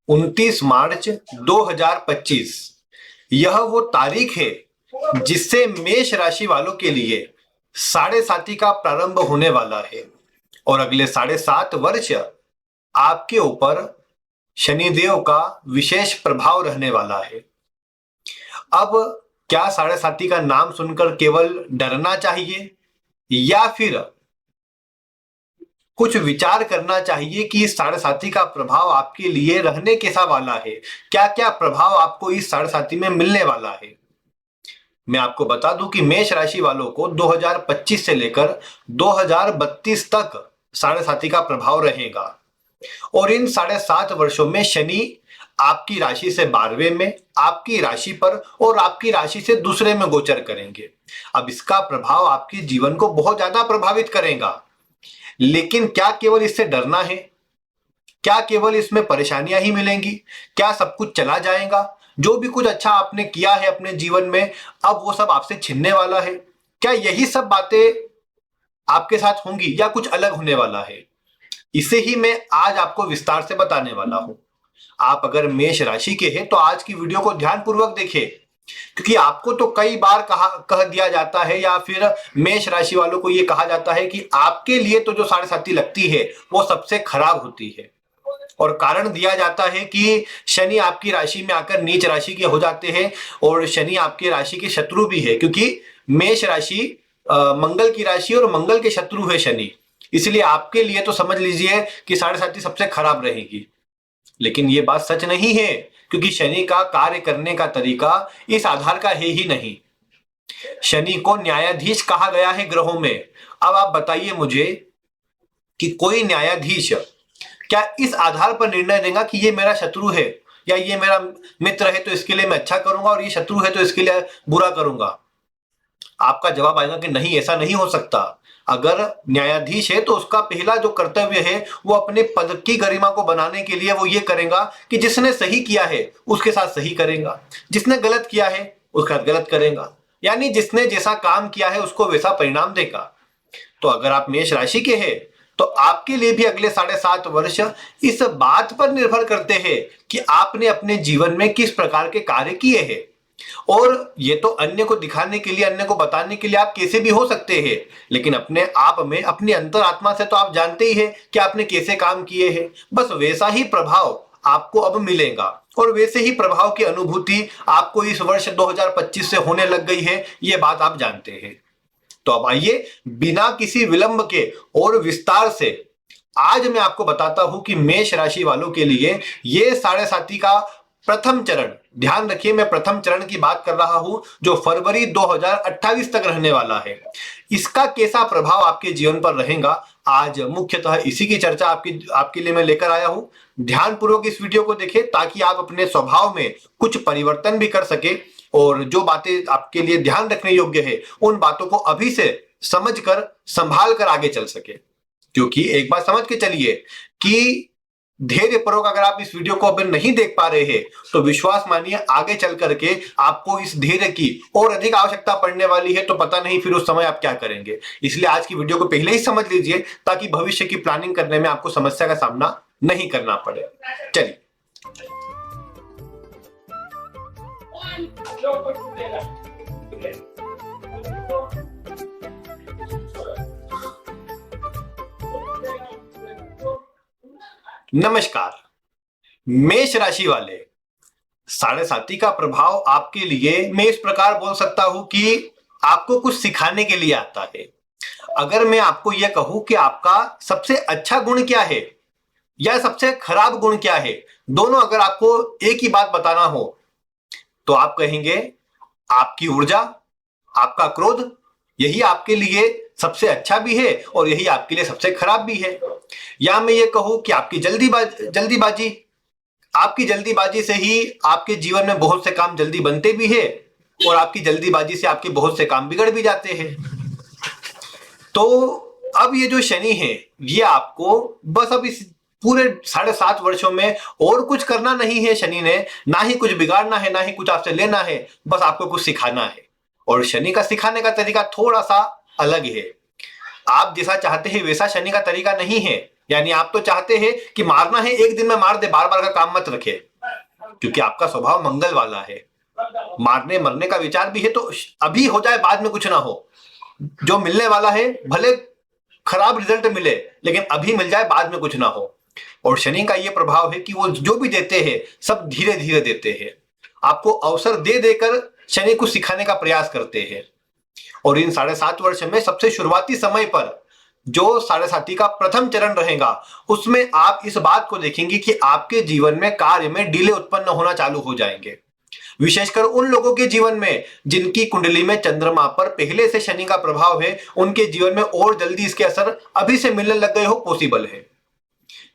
29 मार्च 2025 यह वो तारीख है जिससे मेष राशि वालों के लिए साढ़े साती का प्रारंभ होने वाला है और अगले 7.5 वर्ष आपके ऊपर शनिदेव का विशेष प्रभाव रहने वाला है। अब क्या साढ़े साती का नाम सुनकर केवल डरना चाहिए या फिर कुछ विचार करना चाहिए कि इस साढ़े साती का प्रभाव आपके लिए रहने कैसा वाला है, क्या क्या प्रभाव आपको इस साढ़े साती में मिलने वाला है। मैं आपको बता दूं कि मेष राशि वालों को 2025 से लेकर 2032 तक साढ़े साती का प्रभाव रहेगा और इन 7.5 वर्षों में शनि आपकी राशि से 12वें में, आपकी राशि पर और आपकी राशि से दूसरे में गोचर करेंगे। अब इसका प्रभाव आपके जीवन को बहुत ज्यादा प्रभावित करेगा, लेकिन क्या केवल इससे डरना है? क्या केवल इसमें परेशानियां ही मिलेंगी? क्या सब कुछ चला जाएगा? जो भी कुछ अच्छा आपने किया है अपने जीवन में, अब वो सब आपसे छिनने वाला है? क्या यही सब बातें आपके साथ होंगी या कुछ अलग होने वाला है? इसे ही मैं आज आपको विस्तार से बताने वाला हूं। आप अगर मेष राशि के हैं तो आज की वीडियो को ध्यानपूर्वक देखें, क्योंकि आपको तो कई बार कह दिया जाता है या फिर मेष राशि वालों को यह कहा जाता है कि आपके लिए तो जो साढ़े साती लगती है वो सबसे खराब होती है और कारण दिया जाता है कि शनि आपकी राशि में आकर नीच राशि के हो जाते हैं और शनि आपकी राशि के शत्रु भी है, क्योंकि मेष राशि मंगल की राशि और मंगल के शत्रु है शनि। इसलिए आपके लिए तो समझ लीजिए कि साढ़े साती सबसे खराब रहेगी, लेकिन ये बात सच नहीं है, क्योंकि शनि का कार्य करने का तरीका इस आधार का है ही नहीं। शनि को न्यायाधीश कहा गया है ग्रहों में। अब आप बताइए मुझे कि कोई न्यायाधीश क्या इस आधार पर निर्णय देगा कि ये मेरा शत्रु है या ये मेरा मित्र है तो इसके लिए मैं अच्छा करूंगा और ये शत्रु है तो इसके लिए बुरा करूंगा? आपका जवाब आएगा कि नहीं, ऐसा नहीं हो सकता। अगर न्यायाधीश है तो उसका पहला जो कर्तव्य है वो अपने पद की गरिमा को बनाने के लिए वो ये करेगा कि जिसने सही किया है उसके साथ सही करेगा, जिसने गलत किया है उसका गलत करेगा, यानी जिसने जैसा काम किया है उसको वैसा परिणाम देगा। तो अगर आप मेष राशि के हैं तो आपके लिए भी अगले 7.5 वर्ष इस बात पर निर्भर करते हैं कि आपने अपने जीवन में किस प्रकार के कार्य किए हैं। और ये तो अन्य को दिखाने के लिए, अन्य को बताने के लिए आप कैसे भी हो सकते हैं, लेकिन अपने आप में, अपनी अंतरात्मा से तो आप जानते ही हैं कि आपने कैसे काम किए हैं। बस वैसा ही प्रभाव आपको अब मिलेगा और वैसे ही प्रभाव की अनुभूति आपको इस वर्ष 2025 से होने लग गई है, ये बात आप जानते हैं। तो अब आइए बिना किसी विलंब के और विस्तार से आज मैं आपको बताता हूं कि मेष राशि वालों के लिए ये साढ़े साती का प्रथम चरण, ध्यान रखिए मैं प्रथम चरण की बात कर रहा हूं जो फरवरी 2028 तक रहने वाला है, इसका कैसा प्रभाव आपके जीवन पर रहेगा। आज मुख्यतः इसी की चर्चा आपके लिए मैं लेकर आया हूं। ध्यानपूर्वक इस वीडियो को देखें ताकि आप अपने स्वभाव में कुछ परिवर्तन भी कर सके और जो बातें आपके लिए ध्यान रखने योग्य है उन बातों को अभी से समझकर, संभाल कर आगे चल सके। क्योंकि एक बात समझ के चलिए कि धैर्य पूर्वक अगर आप इस वीडियो को अभी नहीं देख पा रहे हैं तो विश्वास मानिए आगे चल करके आपको इस धैर्य की और अधिक आवश्यकता पड़ने वाली है, तो पता नहीं फिर उस समय आप क्या करेंगे। इसलिए आज की वीडियो को पहले ही समझ लीजिए ताकि भविष्य की प्लानिंग करने में आपको समस्या का सामना नहीं करना पड़े। चलिए नमस्कार। मेष राशि वाले, साढ़े साती का प्रभाव आपके लिए मैं इस प्रकार बोल सकता हूं कि आपको कुछ सिखाने के लिए आता है। अगर मैं आपको यह कहूं कि आपका सबसे अच्छा गुण क्या है या सबसे खराब गुण क्या है, दोनों अगर आपको एक ही बात बताना हो तो आप कहेंगे आपकी ऊर्जा, आपका क्रोध, यही आपके लिए सबसे अच्छा भी है और यही आपके लिए सबसे खराब भी है। या मैं ये कहूं कि आपकी जल्दीबाजी, आपकी जल्दीबाजी से ही आपके जीवन में बहुत से काम जल्दी बनते भी है और आपकी जल्दीबाजी से आपके बहुत से काम बिगड़ भी जाते हैं। तो अब ये जो शनि है ये आपको बस अब इस पूरे 7.5 वर्षों में और कुछ करना नहीं है। शनि ने ना ही कुछ बिगाड़ना है, ना ही कुछ आपसे लेना है, बस आपको कुछ सिखाना है। और शनि का सिखाने का तरीका थोड़ा सा अलग है। आप जैसा चाहते हैं वैसा शनि का तरीका नहीं है। यानी आप तो चाहते हैं कि मारना है एक दिन में मार दे, बार बार का काम मत रखे, क्योंकि आपका स्वभाव मंगल वाला है। मारने मरने का विचार भी है तो अभी हो जाए, बाद में कुछ ना हो। जो मिलने वाला है भले खराब रिजल्ट मिले, लेकिन अभी मिल जाए, बाद में कुछ ना हो। और शनि का ये प्रभाव है कि वो जो भी देते हैं सब धीरे धीरे देते हैं, आपको अवसर दे देकर शनि को सिखाने का प्रयास करते हैं। और इन 7.5 वर्ष में सबसे शुरुआती समय पर जो 7.5 का प्रथम चरण रहेगा, उसमें आप इस बात को देखेंगे कि आपके जीवन में कार्य में डिले उत्पन्न होना चालू हो जाएंगे। विशेषकर उन लोगों के जीवन में जिनकी कुंडली में चंद्रमा पर पहले से शनि का प्रभाव है, उनके जीवन में और जल्दी इसके असर अभी से मिलने लग गए हो पॉसिबल है।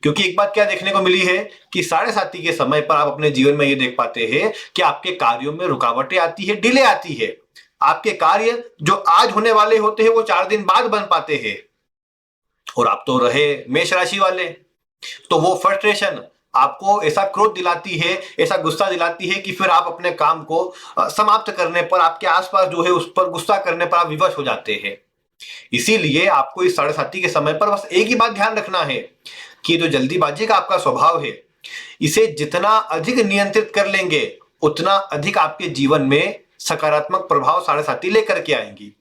क्योंकि एक बात क्या देखने को मिली है कि 7.5 के समय पर आप अपने जीवन में ये देख पाते हैं कि आपके कार्यों में रुकावटें आती है, डिले आती है। आपके कार्य जो आज होने वाले होते हैं वो 4 दिन बाद बन पाते हैं। और आप तो रहे मेष राशि वाले, तो वो फ्रस्ट्रेशन आपको ऐसा क्रोध दिलाती है, ऐसा गुस्सा दिलाती है कि फिर आप अपने काम को समाप्त करने पर, आपके आसपास जो है उस पर गुस्सा करने पर आप विवश हो जाते हैं। इसीलिए आपको इस 7.5 के समय पर बस एक ही बात ध्यान रखना है कि जो जल्दीबाजी का आपका स्वभाव है, इसे जितना अधिक नियंत्रित कर लेंगे, उतना अधिक आपके जीवन में सकारात्मक प्रभाव 7.5 लेकर के आएंगी।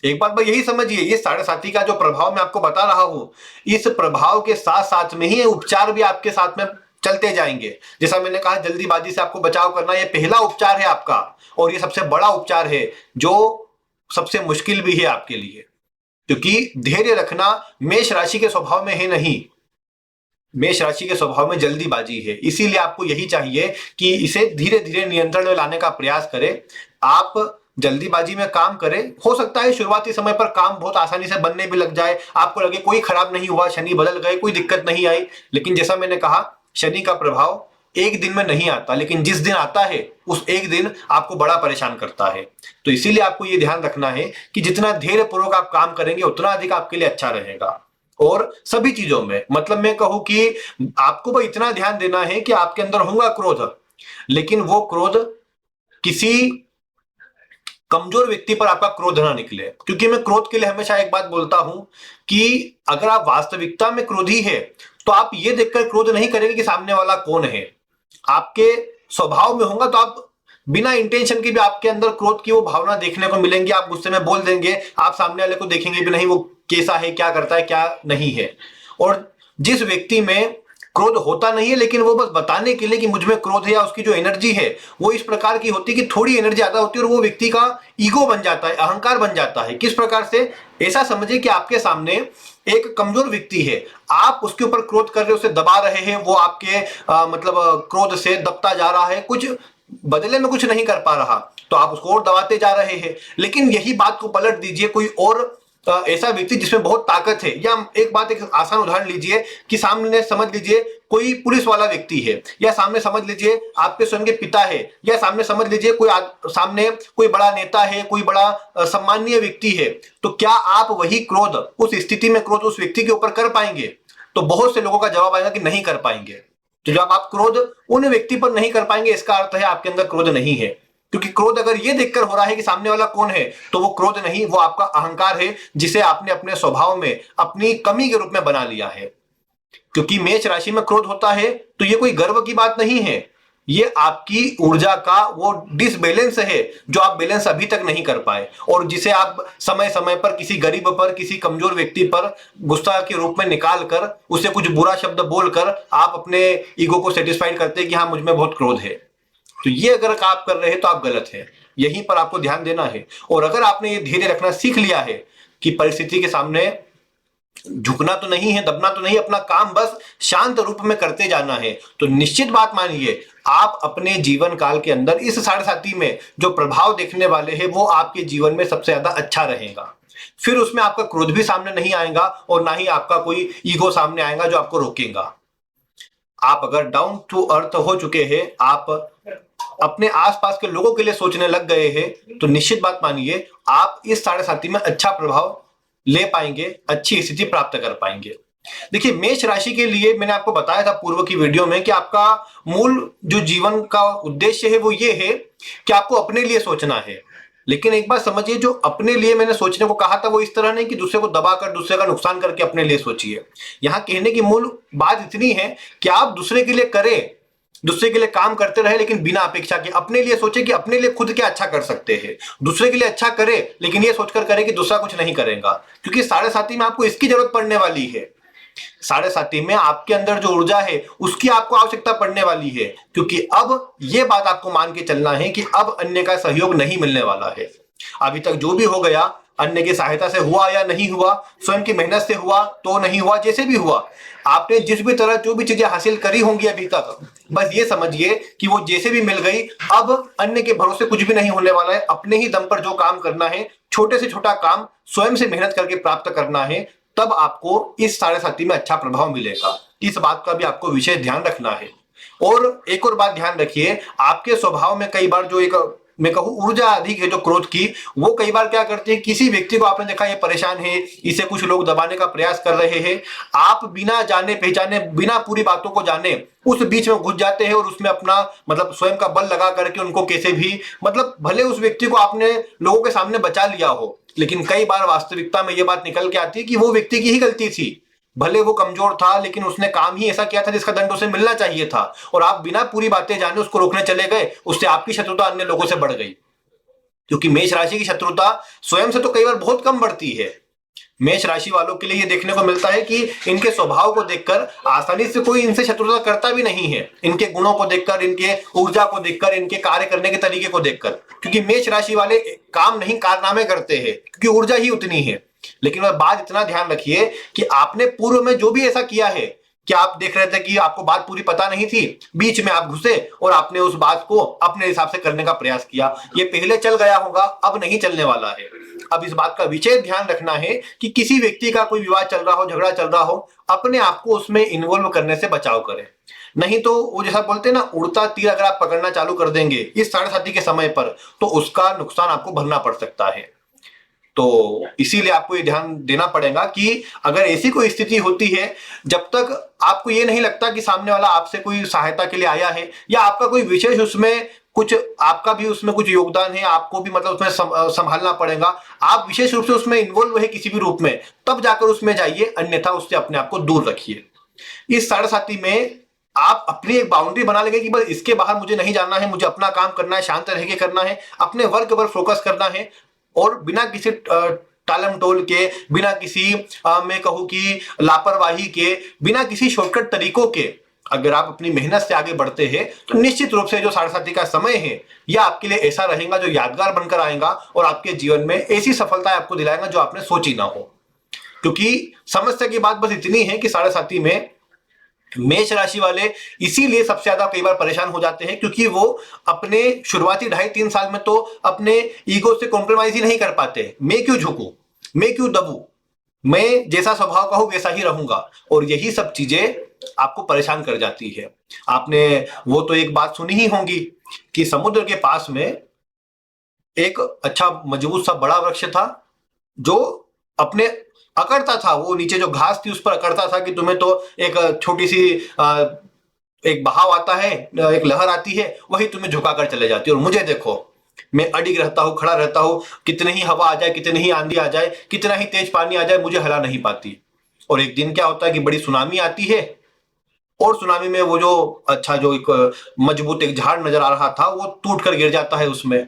एक बात भाई यही समझिए, ये 7.5 का जो प्रभाव मैं आपको बता रहा हूं, इस प्रभाव के साथ साथ में ही उपचार भी आपके साथ में चलते जाएंगे। जैसा मैंने कहा, जल्दीबाजी से आपको बचाव करना ये पहला उपचार है आपका, और ये सबसे बड़ा उपचार है जो सबसे मुश्किल भी है आपके लिए, क्योंकि धैर्य रखना मेष राशि के स्वभाव में है नहीं। मेष राशि के स्वभाव में जल्दीबाजी है, इसीलिए आपको यही चाहिए कि इसे धीरे धीरे नियंत्रण में लाने का प्रयास करें। आप जल्दीबाजी में काम करें, हो सकता है शुरुआती समय पर काम बहुत आसानी से बनने भी लग जाए, आपको लगे कोई खराब नहीं हुआ, शनि बदल गए, कोई दिक्कत नहीं आई। लेकिन जैसा मैंने कहा, शनि का प्रभाव एक दिन में नहीं आता, लेकिन जिस दिन आता है उस एक दिन आपको बड़ा परेशान करता है। तो इसीलिए आपको यह ध्यान रखना है कि जितना धैर्य पूर्वक आप काम करेंगे उतना अधिक आपके लिए अच्छा रहेगा। और सभी चीजों में, मतलब मैं कहूं कि आपको बस इतना ध्यान देना है कि आपके अंदर होगा क्रोध, लेकिन वो क्रोध किसी कमजोर व्यक्ति पर आपका क्रोध ना निकले। क्योंकि मैं क्रोध के लिए हमेशा एक बात बोलता हूं कि अगर आप वास्तविकता में क्रोधी है तो आप ये देखकर क्रोध नहीं करेंगे कि सामने वाला कौन है। आपके स्वभाव में होगा तो आप बिना इंटेंशन के भी आपके अंदर क्रोध की वो भावना देखने को मिलेंगी। आप गुस्से में बोल देंगे, आप सामने वाले को देखेंगे भी नहीं वो कैसा है, क्या करता है, क्या नहीं है। और जिस व्यक्ति में क्रोध होता नहीं है, लेकिन वो बस बताने के लिए कि मुझ में क्रोध है, या उसकी जो एनर्जी है वो इस प्रकार की होती है कि थोड़ी एनर्जी ज्यादा होती है और वो व्यक्ति का ईगो बन जाता है, अहंकार बन जाता है। किस प्रकार से? ऐसा समझिए कि आपके सामने एक कमजोर व्यक्ति है, आप उसके ऊपर क्रोध कर रहे हो, उसे दबा रहे हैं, वो आपके मतलब क्रोध से दबता जा रहा है, कुछ बदले में कुछ नहीं कर पा रहा, तो आप उसको और दबाते जा रहे हैं। लेकिन यही बात को पलट दीजिए, कोई और ऐसा व्यक्ति जिसमें बहुत ताकत है, या एक बात, एक आसान उदाहरण लीजिए कि सामने समझ लीजिए कोई पुलिस वाला व्यक्ति है, या सामने समझ लीजिए आपके स्वयं के पिता है, या सामने समझ लीजिए कोई सामने कोई बड़ा नेता है, कोई बड़ा सम्माननीय व्यक्ति है। तो क्या आप वही क्रोध, उस स्थिति में क्रोध उस व्यक्ति के ऊपर कर पाएंगे? तो बहुत से लोगों का जवाब आएगा कि नहीं कर पाएंगे। तो जब आप क्रोध उन व्यक्ति पर नहीं कर पाएंगे, इसका अर्थ है आपके अंदर क्रोध नहीं है। क्योंकि क्रोध अगर ये देखकर हो रहा है कि सामने वाला कौन है, तो वो क्रोध नहीं, वो आपका अहंकार है, जिसे आपने अपने स्वभाव में अपनी कमी के रूप में बना लिया है। क्योंकि मेष राशि में क्रोध होता है तो ये कोई गर्व की बात नहीं है, ये आपकी ऊर्जा का वो डिसबैलेंस है जो आप बैलेंस अभी तक नहीं कर पाए, और जिसे आप समय समय पर किसी गरीब पर, किसी कमजोर व्यक्ति पर गुस्सा के रूप में निकाल कर, उसे कुछ बुरा शब्द बोलकर आप अपने ईगो को सेटिस्फाइड करते हैं कि हाँ मुझ में बहुत क्रोध है। तो ये अगर आप कर रहे हैं तो आप गलत है, यहीं पर आपको ध्यान देना है। और अगर आपने ये धैर्य रखना सीख लिया है कि परिस्थिति के सामने झुकना तो नहीं है, दबना तो नहीं, अपना काम बस शांत रूप में करते जाना है, तो निश्चित बात मानिए आप अपने जीवन काल के अंदर इस 7.5 में जो प्रभाव देखने वाले हैं वो आपके जीवन में सबसे ज्यादा अच्छा रहेगा। फिर उसमें आपका क्रोध भी सामने नहीं आएगा और ना ही आपका कोई ईगो सामने आएगा जो आपको रोकेगा। आप अगर डाउन टू अर्थ हो चुके हैं, आप अपने आसपास के लोगों के लिए सोचने लग गए हैं, तो निश्चित बात मानिए आप इस 7.5 में अच्छा प्रभाव ले पाएंगे, अच्छी स्थिति प्राप्त कर पाएंगे। देखिए, मेष राशि के लिए मैंने आपको बताया था पूर्व की वीडियो में कि आपका मूल जो जीवन का उद्देश्य है वो ये है कि आपको अपने लिए सोचना है। लेकिन एक बात समझिए, जो अपने लिए मैंने सोचने को कहा था वो इस तरह नहीं कि दूसरे को दबाकर दूसरे का नुकसान करके अपने लिए सोचिए। यहाँ कहने की मूल बात इतनी है कि आप दूसरे के लिए करें, दूसरे के लिए काम करते रहे, लेकिन बिना अपेक्षा के अपने लिए सोचे कि अपने लिए खुद क्या अच्छा कर सकते हैं। दूसरे के लिए अच्छा करे, लेकिन ये सोचकर करे कि दूसरा कुछ नहीं करेगा, क्योंकि साढ़े साथी में आपको इसकी जरूरत पड़ने वाली है। साढ़े साथी में आपके अंदर जो ऊर्जा है उसकी आपको आवश्यकता पड़ने वाली है, क्योंकि अब ये बात आपको मान के चलना है कि अब अन्य का सहयोग नहीं मिलने वाला है। अभी तक जो भी हो गया, अन्य की सहायता से हुआ या नहीं हुआ, स्वयं की मेहनत से हुआ तो नहीं हुआ, जैसे भी हुआ, आपने जिस भी तरह जो भी चीजें हासिल करी होंगी अभी तक, बस ये समझिए कि वो जैसे भी मिल गई, अब अन्य के भरोसे कुछ भी नहीं होने वाला है। अपने ही दम पर जो काम करना है, छोटे से छोटा काम स्वयं से मेहनत करके प्राप्त करना है, तब आपको इस साढ़े साथी में अच्छा प्रभाव मिलेगा। इस बात का भी आपको विशेष ध्यान रखना है। और एक और बात ध्यान रखिए, आपके स्वभाव में कई बार जो एक मैं कहूँ ऊर्जा अधिक है जो क्रोध की, वो कई बार क्या करती है, किसी व्यक्ति को आपने देखा ये परेशान है, इसे कुछ लोग दबाने का प्रयास कर रहे हैं, आप बिना जाने पहचाने, बिना पूरी बातों को जाने उस बीच में घुस जाते हैं और उसमें अपना मतलब स्वयं का बल लगा करके उनको कैसे भी, मतलब भले उस व्यक्ति को आपने लोगों के सामने बचा लिया हो, लेकिन कई बार वास्तविकता में ये बात निकल के आती है कि वो व्यक्ति की ही गलती थी। भले वो कमजोर था, लेकिन उसने काम ही ऐसा किया था जिसका दंड उसे मिलना चाहिए था, और आप बिना पूरी बातें जाने उसको रोकने चले गए, उससे आपकी शत्रुता अन्य लोगों से बढ़ गई। क्योंकि मेष राशि की शत्रुता स्वयं से तो कई बार बहुत कम बढ़ती है। मेष राशि वालों के लिए ये देखने को मिलता है कि इनके स्वभाव को देखकर आसानी से कोई इनसे शत्रुता करता भी नहीं है, इनके गुणों को देखकर, इनके ऊर्जा को देखकर, इनके कार्य करने के तरीके को देखकर। क्योंकि मेष राशि वाले काम नहीं कारनामे करते हैं, क्योंकि ऊर्जा ही उतनी है। लेकिन वह बात इतना ध्यान रखिए कि आपने पूर्व में जो भी ऐसा किया है, कि आप देख रहे थे कि आपको बात पूरी पता नहीं थी, बीच में आप घुसे और आपने उस बात को अपने हिसाब से करने का प्रयास किया, ये पहले चल गया होगा, अब नहीं चलने वाला है। अब इस बात का विशेष ध्यान रखना है कि किसी व्यक्ति का कोई विवाद चल रहा हो, झगड़ा चल रहा हो, अपने आप को उसमें इन्वॉल्व करने से बचाव करें। नहीं तो वो जैसा बोलते हैं ना, उड़ता तीर अगर आप पकड़ना चालू कर देंगे इस साढ़े साथी के समय पर, तो उसका नुकसान आपको भरना पड़ सकता है। तो इसीलिए आपको ये ध्यान देना पड़ेगा कि अगर ऐसी कोई स्थिति होती है, जब तक आपको ये नहीं लगता कि सामने वाला आपसे कोई सहायता के लिए आया है, या आपका कोई विशेष उसमें कुछ, आपका भी उसमें कुछ योगदान है, आपको भी मतलब उसमें संभालना पड़ेगा, आप विशेष रूप से उसमें इन्वॉल्व है किसी भी रूप में, तब जाकर उसमें जाइए, अन्यथा उससे अपने आप को दूर रखिए। इस साढ़े साथी में आप अपनी एक बाउंड्री बना लेंगे कि बस इसके बाहर मुझे नहीं जाना है, मुझे अपना काम करना है, शांत रह के करना है, अपने वर्क पर फोकस करना है, और बिना किसी टालम टोल के, बिना किसी मैं कहूँ कि लापरवाही के, बिना किसी शॉर्टकट तरीकों के अगर आप अपनी मेहनत से आगे बढ़ते हैं, तो निश्चित रूप से जो साढ़े साथी का समय है यह आपके लिए ऐसा रहेगा जो यादगार बनकर आएगा, और आपके जीवन में ऐसी सफलता आपको दिलाएगा जो आपने सोची ना हो। क्योंकि समस्या की बात बस इतनी है कि साढ़े साथी में मेष राशि वाले इसीलिए सबसे ज्यादा कई बार परेशान हो जाते हैं, क्योंकि वो अपने शुरुआती 2.5-3 साल में तो अपने ईगो से कॉम्प्रोमाइज ही नहीं कर पाते। मैं क्यों झुकूं, मैं क्यों दबूं, मैं जैसा स्वभाव का हूं वैसा ही रहूंगा, और यही सब चीजें आपको परेशान कर जाती है। आपने वो तो एक बात सुनी ही होगी कि समुद्र के पास में एक अच्छा मजबूत सा बड़ा वृक्ष था, जो अपने अकड़ता था, वो नीचे जो घास थी उस पर अकड़ता था कि तुम्हें तो एक छोटी सी एक बहाव आता है, एक लहर आती है, वही तुम्हें झुका कर चले जाती है, और मुझे देखो, मैं अडिग रहता हूं, खड़ा रहता हूं, कितनी ही हवा आ जाए, कितनी ही आंधी आ जाए, कितना ही तेज पानी आ जाए, मुझे हिला नहीं पाती। और एक दिन क्या होता है कि बड़ी सुनामी आती है, और सुनामी में वो जो अच्छा जो एक मजबूत एक झाड़ नजर आ रहा था वो टूट कर गिर जाता है उसमें,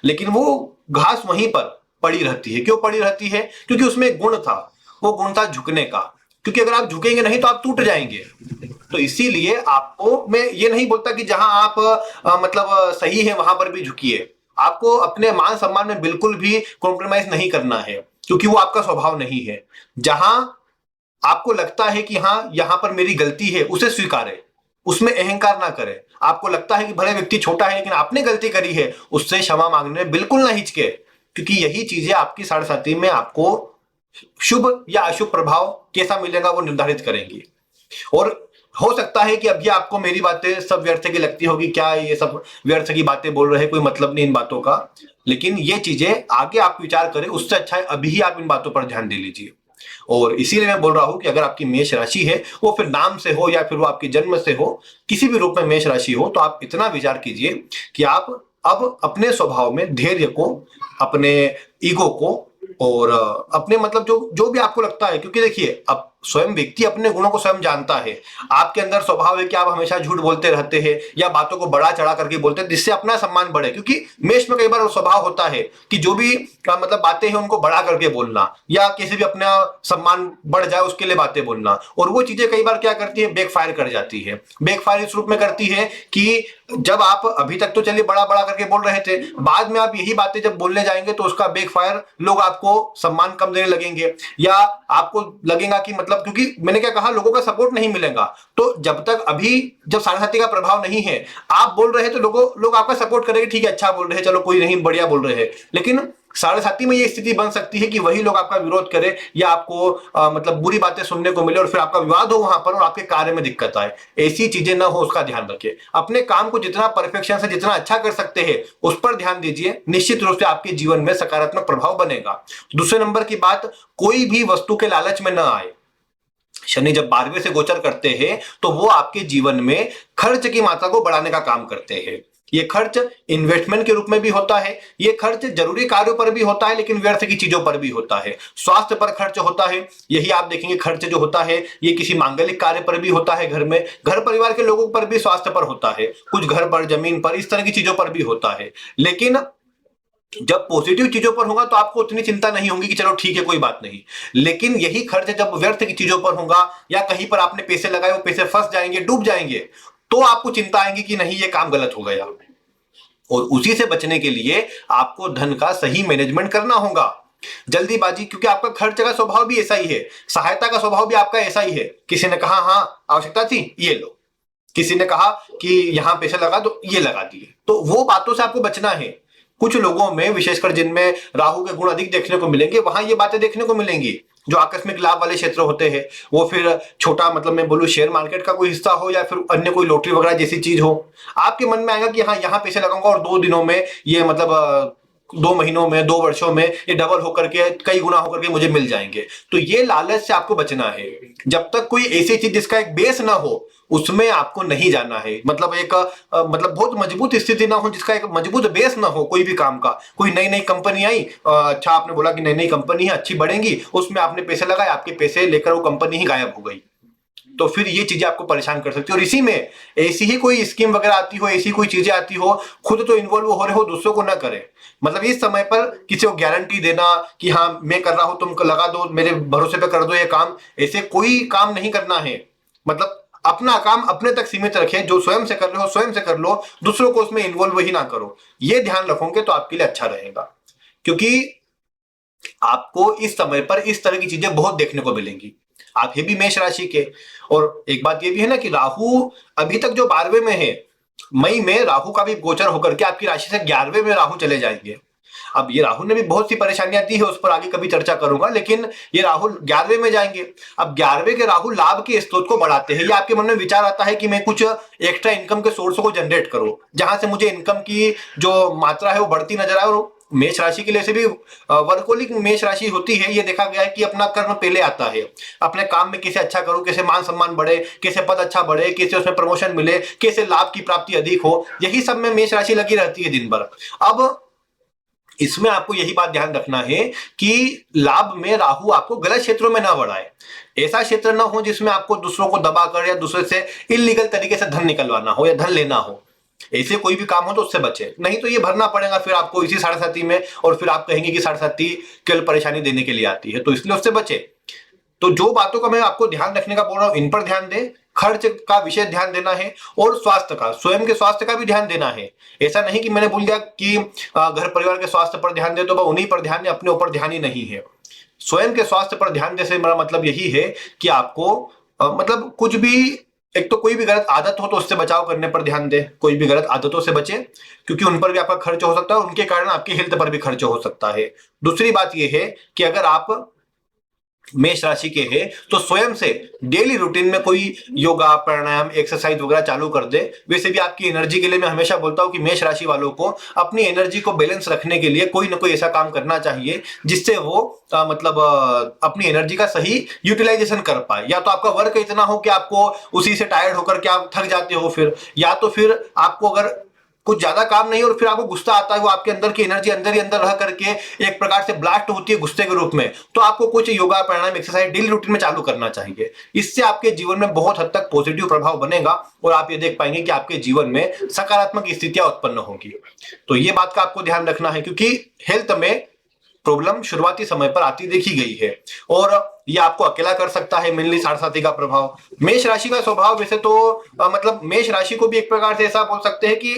लेकिन वो घास वहीं पर पड़ी रहती है। क्यों पड़ी रहती है? क्योंकि उसमें एक गुण था, वो गुण था झुकने का। क्योंकि अगर आप झुकेंगे नहीं तो आप टूट जाएंगे। तो इसीलिए आपको, मैं ये नहीं बोलता कि जहां आप मतलब सही है वहां पर भी झुकिए, आपको अपने मान सम्मान में बिल्कुल भी कॉम्प्रोमाइज नहीं करना है, क्योंकि वो आपका स्वभाव नहीं है। जहां आपको लगता है कि हाँ यहां पर मेरी गलती है, उसे स्वीकारे, उसमें अहंकार ना करे। आपको लगता है कि भले व्यक्ति छोटा है लेकिन आपने गलती करी है, उससे क्षमा मांगने में बिल्कुल ना हिचके, क्योंकि यही चीजें आपकी साढ़े साथी में आपको शुभ या अशुभ प्रभाव कैसा मिलेगा वो निर्धारित करेंगी। और हो सकता है कि अभी आपको मेरी बातें सब व्यर्थ की लगती होगी, क्या ये सब व्यर्थ की बातें बोल रहे हैं, कोई मतलब नहीं इन बातों का, लेकिन ये चीजें आगे आप विचार करें, उससे अच्छा है अभी ही आप इन बातों पर ध्यान दे लीजिए। और इसीलिए मैं बोल रहा हूं कि अगर आपकी मेष राशि है, वो फिर नाम से हो या फिर वो आपकी जन्म से हो, किसी भी रूप में मेष राशि हो, तो आप इतना विचार कीजिए कि आप अब अपने स्वभाव में धैर्य को, अपने ईगो को और अपने मतलब जो जो भी आपको लगता है, क्योंकि देखिए अब स्वयं व्यक्ति अपने गुणों को स्वयं जानता है। आपके अंदर स्वभाव है कि आप हमेशा झूठ बोलते रहते हैं या बातों को बढ़ा चढ़ा करके बोलते हैं जिससे अपना सम्मान बढ़े, क्योंकि मेष में कई बार स्वभाव होता है कि जो भी मतलब बातें हैं उनको बढ़ा करके बोलना या किसी भी अपना सम्मान बढ़ जाए उसके लिए बातें बोलना, और वो चीजें कई बार क्या करती है, बैकफायर कर जाती है। बैकफायर इस रूप में करती है कि जब आप अभी तक तो चलिए बड़ा बड़ा करके बोल रहे थे, बाद में आप यही बातें जब बोलने जाएंगे तो उसका बैकफायर, लोग आपको सम्मान कम देने लगेंगे या आपको लगेगा कि मतलब, क्योंकि मैंने क्या कहा, लोगों का सपोर्ट नहीं मिलेगा। तो जब तक अभी जब साढ़े का प्रभाव नहीं है, आप बोल रहे हैं तो लोग आपका सपोर्ट करेंगे, ठीक है अच्छा बोल रहे हैं, चलो कोई नहीं, बढ़िया बोल रहे हैं। लेकिन साढ़े में ये स्थिति बन सकती है कि वही लोग आपका विरोध करें या आपको मतलब बुरी बातें सुनने को मिले और फिर आपका विवाद हो वहां पर और आपके कार्य में दिक्कत आए। ऐसी चीजें ना हो, उसका ध्यान रखें। अपने काम को जितना परफेक्शन से जितना अच्छा कर सकते हैं उस पर ध्यान दीजिए, निश्चित रूप से आपके जीवन में सकारात्मक प्रभाव बनेगा। दूसरे नंबर की बात, कोई भी वस्तु के लालच में न आए। शनि जब 12वें से गोचर करते हैं तो वो आपके जीवन में खर्च की मात्रा को बढ़ाने का काम करते हैं। ये खर्च इन्वेस्टमेंट के रूप में भी होता है, ये खर्च जरूरी कार्यों पर भी होता है लेकिन व्यर्थ की चीजों पर भी होता है, स्वास्थ्य पर खर्च होता है। यही आप देखेंगे खर्च जो होता है ये किसी मांगलिक कार्य पर भी होता है, घर में घर परिवार के लोगों पर भी स्वास्थ्य पर होता है, कुछ घर पर, जमीन पर, इस तरह की चीजों पर भी होता है। लेकिन जब पॉजिटिव चीजों पर होगा तो आपको उतनी चिंता नहीं होगी कि चलो ठीक है कोई बात नहीं। लेकिन यही खर्च जब व्यर्थ की चीजों पर होगा या कहीं पर आपने पैसे लगाए वो पैसे फंस जाएंगे, डूब जाएंगे, तो आपको चिंता आएगी कि नहीं ये काम गलत हो गया। और उसी से बचने के लिए आपको धन का सही मैनेजमेंट करना होगा। जल्दीबाजी, क्योंकि आपका खर्च का स्वभाव भी ऐसा ही है, सहायता का स्वभाव भी आपका ऐसा ही है। किसी ने कहा हाँ आवश्यकता थी ये लो, किसी ने कहा कि यहां पैसे लगा दो, ये लगा दिए, तो वो बातों से आपको बचना है। कुछ लोगों में, विशेषकर जिनमें राहु के गुण अधिक देखने को मिलेंगे, वहां ये बातें देखने को मिलेंगी। जो आकस्मिक लाभ वाले क्षेत्र होते हैं, वो फिर छोटा मतलब मैं बोलूं शेयर मार्केट का कोई हिस्सा हो या फिर अन्य कोई लॉटरी वगैरह जैसी चीज हो, आपके मन में आएगा कि हाँ यहाँ पैसे लगाऊंगा और 2 दिनों में ये मतलब 2 महीनों में, 2 वर्षों में ये डबल होकर के, कई गुना होकर के मुझे मिल जाएंगे। तो ये लालच से आपको बचना है। जब तक कोई ऐसी चीज जिसका एक बेस ना हो उसमें आपको नहीं जाना है। मतलब एक मतलब बहुत मजबूत स्थिति ना हो, जिसका एक मजबूत बेस ना हो कोई भी काम का। कोई नई नई कंपनी आई, अच्छा आपने बोला कि नई नई कंपनी है अच्छी बढ़ेंगी, उसमें आपने पैसे लगाए, आपके पैसे लेकर वो कंपनी ही गायब हो गई, तो फिर ये चीजें आपको परेशान कर सकती है। और इसी में ऐसी ही कोई स्कीम वगैरह आती हो, ऐसी कोई चीजें आती हो, खुद तो इन्वॉल्व हो रहे हो, दूसरों को ना करें। मतलब इस समय पर किसी को गारंटी देना कि हाँ मैं कर रहा हूं तुम लगा दो, मेरे भरोसे पे कर दो ये काम, ऐसे कोई काम नहीं करना है। मतलब अपना काम अपने तक सीमित रखें, जो स्वयं से कर रहे हो स्वयं से कर लो, दूसरों को उसमें इन्वॉल्व ही ना करो। ये ध्यान रखोगे तो आपके लिए अच्छा रहेगा, क्योंकि आपको इस समय पर इस तरह की चीजें बहुत देखने को मिलेंगी। आप है भी मेष राशि के, और एक बात ये भी है ना कि राहु अभी तक जो 12वें में है, मई में राहु का भी गोचर होकर के आपकी राशि से 11वें में राहु चले जाएंगे। अब ये राहु ने भी बहुत सी परेशानियां दी है, उस पर आगे कभी चर्चा करूंगा, लेकिन ये राहु 11वें में जाएंगे। अब 11वें के राहु लाभ के स्रोत को बढ़ाते हैं। ये आपके मन में विचार आता है कि मैं कुछ एक्स्ट्रा इनकम के सोर्स को जनरेट करूं, जहां से मुझे इनकम की जो मात्रा है वो बढ़ती नजर आए। और मेष राशि के लिए से भी वर्कोलिक मेष राशि होती है। ये देखा गया है कि अपना कर्म पहले आता है, अपने काम में कैसे अच्छा करूं, कैसे मान सम्मान बढ़े, कैसे पद अच्छा बढ़े, कैसे उसमें प्रमोशन मिले, कैसे लाभ की प्राप्ति अधिक हो, यही सब में मेष राशि लगी रहती है दिन भर। अब इसमें आपको यही बात ध्यान रखना है कि लाभ में राहु आपको गलत क्षेत्रों में ना बढ़ाए। ऐसा क्षेत्र ना हो जिसमें आपको दूसरों को दबाकर या दूसरे से इलीगल तरीके से धन निकलवाना हो या धन लेना हो। ऐसे कोई भी काम हो तो उससे बचे, नहीं तो ये भरना पड़ेगा फिर आपको इसी साढ़े में, और फिर आप कहेंगे कि साढ़े केवल परेशानी देने के लिए आती है, तो इसलिए उससे बचे। तो जो बातों का मैं आपको ध्यान रखने का बोल रहा हूं, इन पर ध्यान दें। खर्च का विशेष ध्यान देना है और स्वास्थ्य का, स्वयं के स्वास्थ्य का भी ध्यान देना है। ऐसा नहीं कि मैंने बोल दिया कि घर परिवार के स्वास्थ्य पर ध्यान दे तो उन्हीं पर ध्यान दे, अपने ऊपर ध्यान ही नहीं है। स्वयं के स्वास्थ्य पर ध्यान देने से मेरा मतलब यही है कि आपको मतलब कुछ भी, एक तो कोई भी गलत आदत हो तो उससे बचाव करने पर ध्यान दे, कोई भी गलत आदतों से बचे, क्योंकि उन पर भी आपका खर्च हो सकता है और उनके कारण आपकी हेल्थ पर भी खर्च हो सकता है। दूसरी बात यह है कि अगर आप मेष राशि के हैं तो स्वयं से डेली रूटीन में कोई योगा, प्राणायाम, एक्सरसाइज वगैरह चालू कर दे। वैसे भी आपकी एनर्जी के लिए मैं हमेशा बोलता हूं कि मेष राशि वालों को अपनी एनर्जी को बैलेंस रखने के लिए कोई ना कोई ऐसा काम करना चाहिए जिससे वो मतलब अपनी एनर्जी का सही यूटिलाइजेशन कर पाए। या तो आपका वर्क इतना हो कि आपको उसी से टायर्ड होकर के आप थक जाते हो, फिर या तो फिर आपको अगर कुछ ज्यादा काम नहीं और फिर आपको गुस्सा आता है, वो आपके अंदर की एनर्जी अंदर ही अंदर रह करके एक प्रकार से ब्लास्ट होती है गुस्से के रूप में, तो आपको कुछ योगा प्राणायाम एक्सरसाइज डेली रूटीन में चालू करना चाहिए। इससे आपके जीवन में बहुत हद तक पॉजिटिव प्रभाव बनेगा और आप ये देख पाएंगे कि आपके जीवन में सकारात्मक स्थितियां उत्पन्न होंगी। तो ये बात का आपको ध्यान रखना है, क्योंकि हेल्थ में प्रॉब्लम शुरुआती समय पर आती देखी गई है और ये आपको अकेला कर सकता है मेनली साढ़े का प्रभाव। मेष राशि का स्वभाव वैसे तो मतलब मेष राशि को भी एक प्रकार से ऐसा बोल सकते हैं कि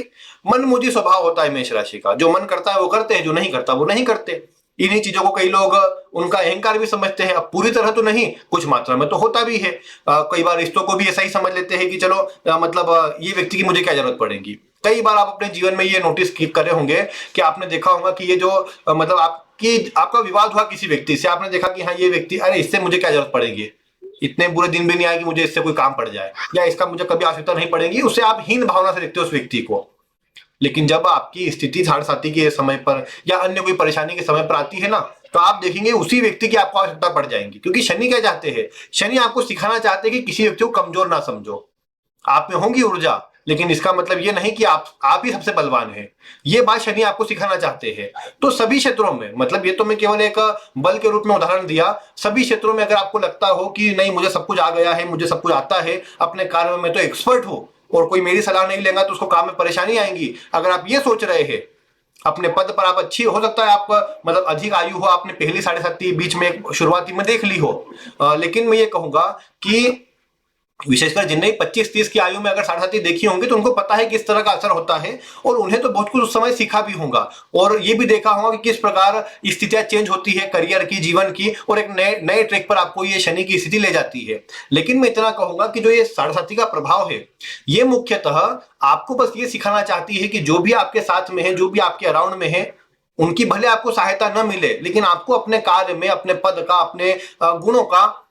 मनमुजी स्वभाव होता है मेष राशि का। जो मन करता है वो करते हैं, जो नहीं करता वो नहीं करते। इन्हीं चीजों को कई लोग उनका अहंकार भी समझते हैं। अब पूरी तरह तो नहीं, कुछ मात्रा में तो होता भी है। कई बार रिश्तों को भी ऐसा ही समझ लेते हैं कि चलो मतलब ये व्यक्ति की मुझे क्या जरूरत पड़ेगी। कई बार आप अपने जीवन में ये नोटिस करे होंगे कि आपने देखा होगा कि ये जो मतलब आपका विवाद हुआ किसी व्यक्ति से, आपने देखा कि हाँ ये व्यक्ति, अरे इससे मुझे क्या जरूरत पड़ेगी, इतने बुरे दिन भी नहीं आए कि मुझे इससे कोई काम पड़ जाए, या इसका मुझे कभी आवश्यकता नहीं पड़ेगी। उससे आप हीन भावना से देखते हो उस व्यक्ति को। लेकिन जब आपकी स्थिति साढ़े के समय पर या अन्य कोई परेशानी के समय पर आती है ना, तो आप देखेंगे उसी व्यक्ति की आपको आवश्यकता पड़ जाएगी। क्योंकि शनि क्या चाहते हैं, शनि आपको सिखाना चाहते हैं कि किसी व्यक्ति को कमजोर ना समझो। आप में होंगी ऊर्जा, लेकिन इसका मतलब ये नहीं कि आप ही सबसे बलवान हैं। ये बात शनि आपको सिखाना चाहते हैं। तो सभी क्षेत्रों में, मतलब ये तो मैं केवल एक बल के रूप में उदाहरण दिया, सभी क्षेत्रों में अगर आपको लगता हो कि नहीं मुझे सब कुछ आ गया है, मुझे सब कुछ आता है, अपने कार्य में मैं तो एक्सपर्ट हूं और कोई मेरी सलाह नहीं लेगा तो उसको काम में परेशानी आएगी, अगर आप ये सोच रहे हैं, अपने पद पर आप अच्छी, हो सकता है आप मतलब अधिक आयु हो, आपने पहली साढ़े बीच में शुरुआती में देख ली हो, लेकिन मैं ये कहूंगा कि विशेषकर जिनने 25-30 की आयु में अगर साढ़े देखी होंगे तो उनको पता है किस तरह का असर होता है और उन्हें तो बहुत कुछ उस समय सीखा भी होगा और ये भी देखा होगा कि किस प्रकार स्थितियां चेंज होती है करियर की, जीवन की, और एक नए नए ट्रैक पर आपको ये शनि की स्थिति ले जाती है। लेकिन मैं इतना कहूंगा कि जो ये साढ़े का प्रभाव है, ये मुख्यतः आपको बस ये सिखाना चाहती है कि जो भी आपके साथ में है, जो भी आपके अराउंड में है, उनकी भले आपको सहायता न मिले, लेकिन आपको अपने कार्य में, अपने पद का, अपने गुणों का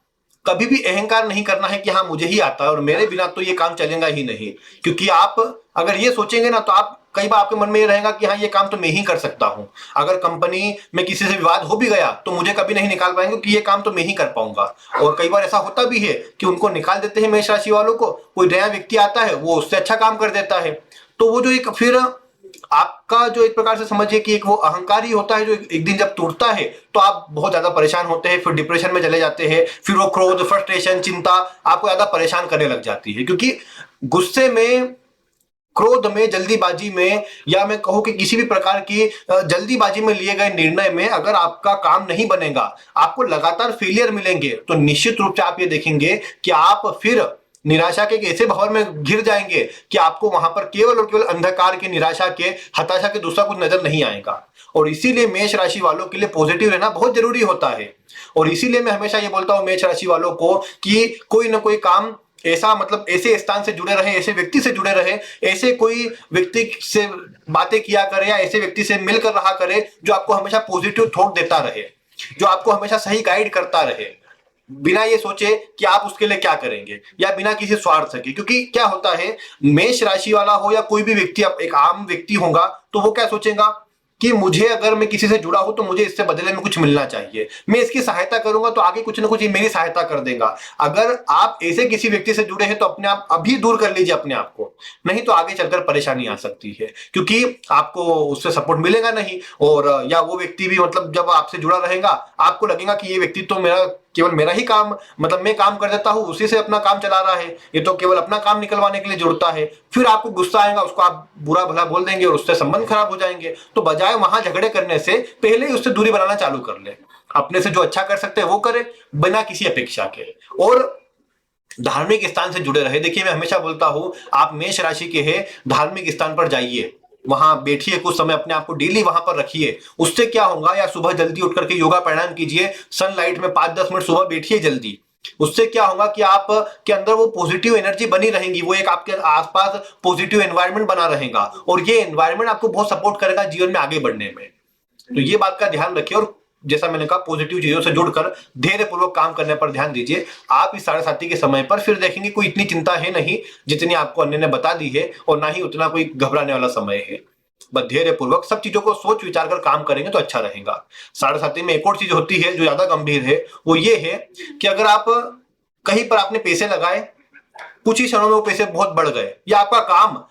कभी भी अहंकार नहीं करना है कि हाँ मुझे ही आता है और मेरे बिना तो ये काम चलेगा ही नहीं। क्योंकि आप अगर ये सोचेंगे ना, तो आप कई बार आपके मन में ये रहेगा कि हाँ ये काम तो मैं ही कर सकता हूं। अगर कंपनी में किसी से विवाद हो भी गया तो मुझे कभी नहीं निकाल पाएंगे कि ये काम तो मैं ही कर पाऊंगा। और कई बार ऐसा होता भी है कि उनको निकाल देते हैं मेष राशि वालों को, कोई नया व्यक्ति आता है वो उससे अच्छा काम कर देता है। तो वो जो एक फिर आपका जो एक प्रकार से समझिए कि एक वो अहंकार ही होता है जो एक दिन जब टूटता है तो आप बहुत ज्यादा परेशान होते हैं, फिर डिप्रेशन में चले जाते हैं, फिर वो क्रोध, फ्रस्ट्रेशन, चिंता आपको ज्यादा परेशान करने लग जाती है। क्योंकि गुस्से में, क्रोध में, जल्दीबाजी में, या मैं कहूं कि किसी भी प्रकार की जल्दीबाजी में लिए गए निर्णय में अगर आपका काम नहीं बनेगा, आपको लगातार फेलियर मिलेंगे, तो निश्चित रूप से आप ये देखेंगे कि आप फिर निराशा के एक ऐसे भंवर में घिर जाएंगे कि आपको वहां पर केवल और केवल अंधकार के, निराशा के, हताशा के दूसरा कुछ नजर नहीं आएगा। और इसीलिए मेष राशि वालों के लिए पॉजिटिव रहना बहुत जरूरी होता है। और इसीलिए मैं हमेशा ये बोलता हूं मेष राशि वालों को कि कोई ना कोई काम ऐसा, मतलब ऐसे स्थान से जुड़े रहे, ऐसे व्यक्ति से जुड़े रहे, ऐसे कोई व्यक्ति से बातें किया करे या ऐसे व्यक्ति से मिलकर रहा करे जो आपको हमेशा पॉजिटिव थॉट देता रहे, जो आपको हमेशा सही गाइड करता रहे, बिना ये सोचे कि आप उसके लिए क्या करेंगे या बिना किसी स्वार्थ के। क्योंकि क्या होता है, मेष राशि वाला हो या कोई भी व्यक्ति, एक आम व्यक्ति होगा, तो वो क्या सोचेगा कि मुझे, अगर मैं किसी से जुड़ा हूं तो मुझे इससे बदले में कुछ मिलना चाहिए, मैं इसकी सहायता करूंगा तो आगे कुछ ना कुछ ये मेरी सहायता कर देगा। अगर आप ऐसे किसी व्यक्ति से जुड़े हैं तो अपने आप अभी दूर कर लीजिए अपने आप को, नहीं तो आगे चलकर परेशानी आ सकती है, क्योंकि आपको उससे सपोर्ट मिलेगा नहीं। और या वो व्यक्ति भी, मतलब जब आपसे जुड़ा रहेगा आपको लगेगा कि ये व्यक्ति तो मेरा, केवल मेरा ही काम, मतलब मैं काम कर देता हूं, उसी से अपना काम चला रहा है, ये तो केवल अपना काम निकलवाने के लिए जुड़ता है। फिर आपको गुस्सा आएगा, उसको आप बुरा भला बोल देंगे और उससे संबंध खराब हो जाएंगे। तो बजाय वहां झगड़े करने से पहले ही उससे दूरी बनाना चालू कर ले, अपने से जो अच्छा कर सकते हैं वो करे बिना किसी अपेक्षा के। और धार्मिक स्थान से जुड़े रहे। देखिए मैं हमेशा बोलता हूं, आप मेष राशि के हैं, धार्मिक स्थान पर जाइए, वहां बैठिए, कुछ समय अपने आप को डेली वहां पर रखिए। उससे क्या होगा, या सुबह जल्दी उठ करके योगा प्राणायाम कीजिए, सनलाइट में 5-10 मिनट सुबह बैठिए जल्दी। उससे क्या होगा कि आप के अंदर वो पॉजिटिव एनर्जी बनी रहेगी, वो एक आपके आसपास पॉजिटिव एनवायरनमेंट बना रहेगा और ये एनवायरनमेंट आपको बहुत सपोर्ट करेगा जीवन में आगे बढ़ने में। तो ये बात का ध्यान रखिए और जैसा मैंने कहा, पॉजिटिव चीजों से जुड़कर धैर्य पूर्वक काम करने पर ध्यान दीजिए। आप इस साढ़े के समय पर फिर देखेंगे कोई इतनी चिंता है नहीं जितनी आपको अन्य ने बता दी है, और ना ही उतना कोई घबराने वाला समय है। बस धैर्य पूर्वक सब चीजों को सोच विचार कर काम करेंगे तो अच्छा रहेगा। साढ़े में एक और चीज होती है जो ज्यादा गंभीर है, वो ये है कि अगर आप कहीं पर आपने पैसे लगाए, कुछ ही क्षणों में वो पैसे बहुत बढ़ गए, या आपका काम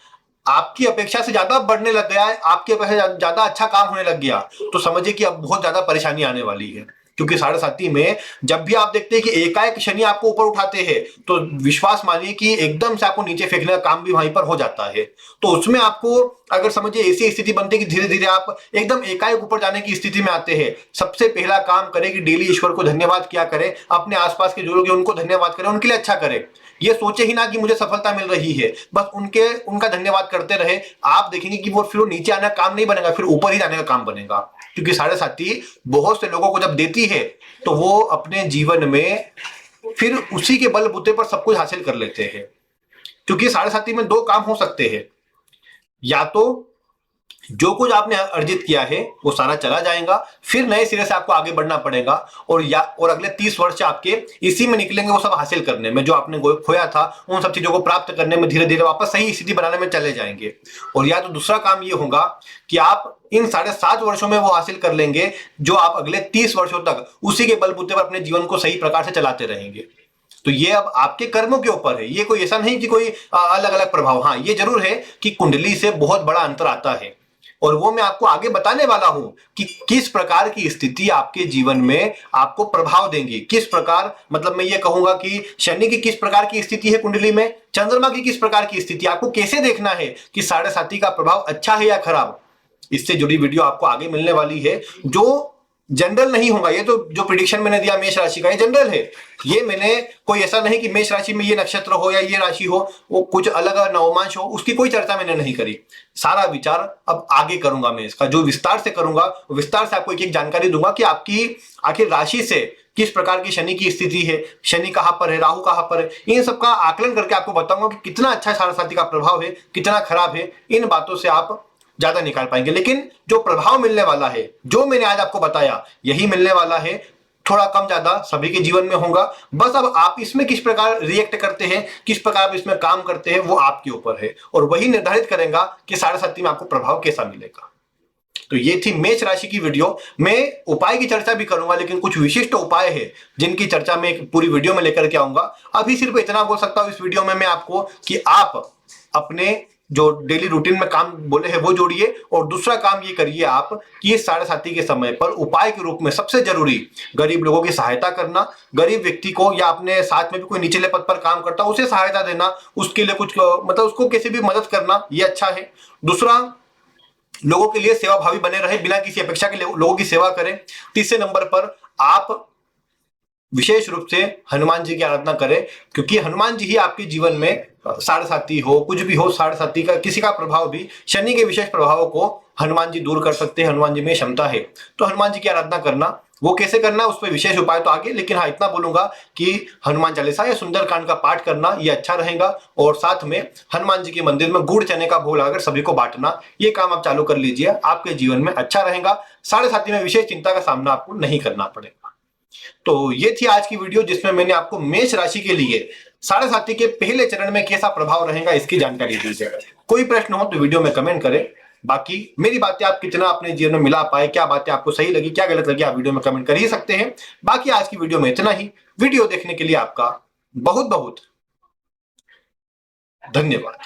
आपकी अपेक्षा से ज्यादा बढ़ने लग गया है, आपकी अपेक्षा से ज्यादा अच्छा काम होने लग गया, तो समझिए कि अब बहुत ज्यादा परेशानी आने वाली है। क्योंकि साढ़े साथी में जब भी आप देखते हैं कि एकाएक शनि आपको ऊपर उठाते हैं, तो विश्वास मानिए कि एकदम से आपको नीचे फेंकने का काम भी वहीं पर हो जाता है। तो उसमें आपको अगर समझिए ऐसी स्थिति बनती है कि धीरे धीरे आप एकदम एकाएक ऊपर जाने की स्थिति में आते हैं, सबसे पहला काम करें कि डेली ईश्वर को धन्यवाद किया करें, अपने आसपास के जो लोग हैं उनको धन्यवाद करें, उनके लिए अच्छा करें। ये सोचे ही ना कि मुझे सफलता मिल रही है, बस उनका धन्यवाद करते रहे। आप देखेंगे कि वो फिर वो नीचे आने का काम नहीं बनेगा, फिर ऊपर ही जाने का काम बनेगा। क्योंकि साढ़े साथी बहुत से लोगों को जब देती है तो वो अपने जीवन में फिर उसी के बलबूते पर सब कुछ हासिल कर लेते हैं। क्योंकि साढ़े साथी में दो काम हो सकते हैं, या तो जो कुछ आपने अर्जित किया है वो सारा चला जाएगा, फिर नए सिरे से आपको आगे बढ़ना पड़ेगा, और अगले 30 वर्ष आपके इसी में निकलेंगे, वो सब हासिल करने में, जो आपने खोया था उन सब चीजों को प्राप्त करने में, धीरे धीरे वापस सही स्थिति बनाने में चले जाएंगे। और या तो दूसरा काम ये होगा कि आप इन 7.5 वर्षों में वो हासिल कर लेंगे जो आप अगले 30 वर्षों तक उसी के बलबूते पर अपने जीवन को सही प्रकार से चलाते रहेंगे। तो ये अब आपके कर्मों के ऊपर है, ये कोई ऐसा नहीं कि कोई अलग अलग प्रभाव। हाँ, ये जरूर है कि कुंडली से बहुत बड़ा अंतर आता है, और वो मैं आपको आगे बताने वाला हूं कि किस प्रकार की स्थिति आपके जीवन में आपको प्रभाव देंगी, किस प्रकार, मतलब मैं ये कहूंगा कि शनि की किस प्रकार की स्थिति है कुंडली में, चंद्रमा की किस प्रकार की स्थिति, आपको कैसे देखना है कि साढ़े साथी का प्रभाव अच्छा है या खराब। इससे जुड़ी वीडियो आपको आगे मिलने वाली है, जो जनरल नहीं होगा। ये तो जो प्रिडिक्शन मैंने दिया मेष राशि का, ये जनरल है। ये मैंने कोई ऐसा नहीं कि मेष राशि में ये नक्षत्र हो या ये राशि हो, वो कुछ अलग नवमांश हो, उसकी कोई चर्चा मैंने नहीं करी। सारा विचार अब आगे करूंगा मैं, इसका जो विस्तार से करूंगा, विस्तार से आपको एक एक जानकारी दूंगा कि आपकी आखिर राशि से किस प्रकार की शनि की स्थिति है, शनि कहां पर है, राहु कहां पर है, इन सब का आकलन करके आपको बताऊंगा कि कितना अच्छा साढ़े साथी का प्रभाव है, कितना खराब है। इन बातों से आप ज्यादा निकाल पाएंगे। लेकिन जो प्रभाव मिलने वाला है, जो मैंने आज आपको बताया, यही मिलने वाला है। थोड़ा कम ज्यादा सभी के जीवन में होगा, बस अब आप इसमें किस प्रकार रिएक्ट करते हैं, किस प्रकार आप इसमें काम करते हैं, वो आपके ऊपर है, और वही निर्धारित करेगा कि साढ़े साथी में आपको प्रभाव कैसा मिलेगा। तो ये थी मेष राशि की वीडियो। मैं उपाय की चर्चा भी करूंगा, लेकिन कुछ विशिष्ट उपाय है जिनकी चर्चा मैं एक पूरी वीडियो में लेकर के आऊंगा। अभी सिर्फ इतना बोल सकता हूं इस वीडियो में मैं आपको कि आप अपने जो डेली रूटीन में काम बोले हैं वो जोड़िए, और दूसरा काम ये करिए आप कि इस साढ़े साथी के समय पर उपाय के रूप में सबसे जरूरी गरीब लोगों की सहायता करना, गरीब व्यक्ति को या अपने साथ में भी कोई निचले पद पर काम करता उसे सहायता देना, उसके लिए कुछ मतलब उसको किसी भी मदद करना, ये अच्छा है। दूसरा, लोगों के लिए सेवा भावी बने रहे, बिना किसी अपेक्षा के लोगों की सेवा करें। तीसरे नंबर पर आप विशेष रूप से हनुमान जी की आराधना करें, क्योंकि हनुमान जी ही आपके जीवन में साढ़े साथी हो, कुछ भी हो, साढ़े साथी का किसी का प्रभाव भी, शनि के विशेष प्रभावों को हनुमान जी दूर कर सकते हैं। हनुमान जी में क्षमता है। तो हनुमान जी की आराधना करना, वो कैसे करना उस पर विशेष उपाय तो आगे, लेकिन हाँ इतना बोलूंगा कि हनुमान चालीसा या सुंदरकांड का पाठ करना ये अच्छा रहेगा, और साथ में हनुमान जी के मंदिर में गुड़ चने का भोग लगाकर सभी को बांटना, ये काम आप चालू कर लीजिए, आपके जीवन में अच्छा रहेगा। साढ़े साथी में विशेष चिंता का सामना आपको नहीं करना पड़ेगा। तो ये थी आज की वीडियो, जिसमें मैंने आपको मेष राशि के लिए साढ़े साथी के पहले चरण में कैसा प्रभाव रहेगा इसकी जानकारी दी है। कोई प्रश्न हो तो वीडियो में कमेंट करें। बाकी मेरी बातें आप कितना अपने जीवन में मिला पाए, क्या बातें आपको सही लगी, क्या गलत लगी, आप वीडियो में कमेंट कर ही सकते हैं। बाकी आज की वीडियो में इतना ही। वीडियो देखने के लिए आपका बहुत बहुत धन्यवाद।